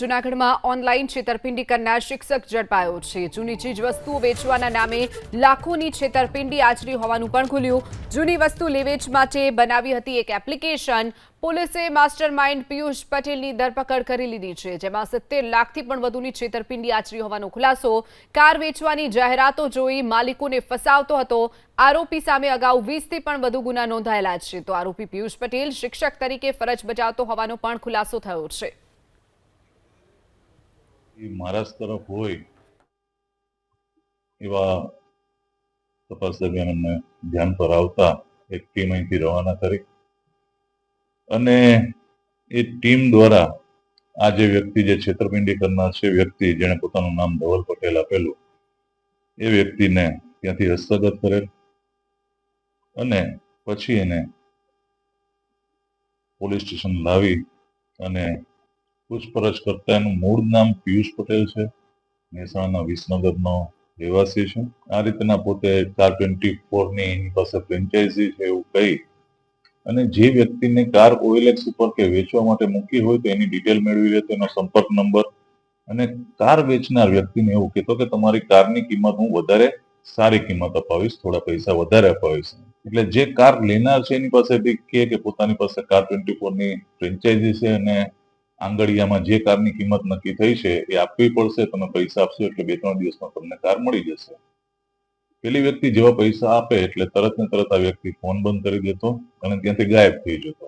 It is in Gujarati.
જૂનાગઢમાં ઓનલાઈન છેતરપિંડી કરનાર શિક્ષક ઝડપાયો છે। જૂની ચીજ વસ્તુઓ વેચવાના નામે લાખોની છેતરપિંડી આચરી હોવાનું પણ ખુલ્યું। જૂની વસ્તુ લેવેચ માટે બનાવી હતી એક એપ્લિકેશન। પોલીસે માસ્ટરમાઇન્ડ પિયુષ પટેલની ધરપકડ કરી લીધી છે, જેમાં 70 લાખથી પણ વધુની છેતરપિંડી આચરી હોવાનો ખુલાસો। કાર વેચવાની જાહેરાતો જોઈ માલિકોને ફસાવતો હતો। આરોપી સામે અગાઉ 20થી પણ વધુ ગુના નોંધાયેલા છે, તો આરોપી પિયુષ પટેલ શિક્ષક તરીકે ફરજ બજાવતો હોવાનો પણ ખુલાસો થયો છે। મહારાષ્ટ્ર તરફ હોય એવા તપાસ દરમિયાન અમને ધ્યાન પર આવતા એક ટીમ અહીંથી રવાના કરી અને એ ટીમ દ્વારા આ જે વ્યક્તિ જે છેતરપિંડી કરનાર છે, વ્યક્તિ જેણે પોતાનું નામ ધવલ પટેલ આપેલું, એ વ્યક્તિને ત્યાંથી હસ્તગત કરેલ અને પછી એને પોલીસ સ્ટેશન લાવી અને પૂછપરછ કરતા એનું મૂળ નામ પિયુષ પટેલ છે, મહેસાણાના વિસનગરનો રહેવાસી છે। આ રીતના પોતે કાર 24 ની એની પાસે ફ્રેન્ચાઇઝી છે એવું કહી અને જે વ્યક્તિને કાર ઓએલએક્સ ઉપર કે વેચવા માટે મૂકી હોય તો એની ડિટેલ મેળવી લે, તેનો સંપર્ક નંબર અને કાર વેચનાર વ્યક્તિને એવું કહેતો કે તમારી કારની કિંમત હું વધારે સારી કિંમત અપાવીશ, થોડા પૈસા વધારે અપાવીશ। એટલે જે કાર લેનાર છે એની પાસેથી કહે કે પોતાની પાસે કાર 24 ની ફ્રેન્ચાઇઝી છે અને આંગળીયામાં જે કારની કિંમત નક્કી થઈ છે એ આપવી પડશે, તમે પૈસા આપશો એટલે 2-3 દિવસમાં તમને કાર મળી જશે। પેલી વ્યક્તિ જેવા પૈસા આપે એટલે તરત ને તરત આ વ્યક્તિ ફોન બંધ કરી દેતો અને ત્યાંથી ગાયબ થઈ જતો।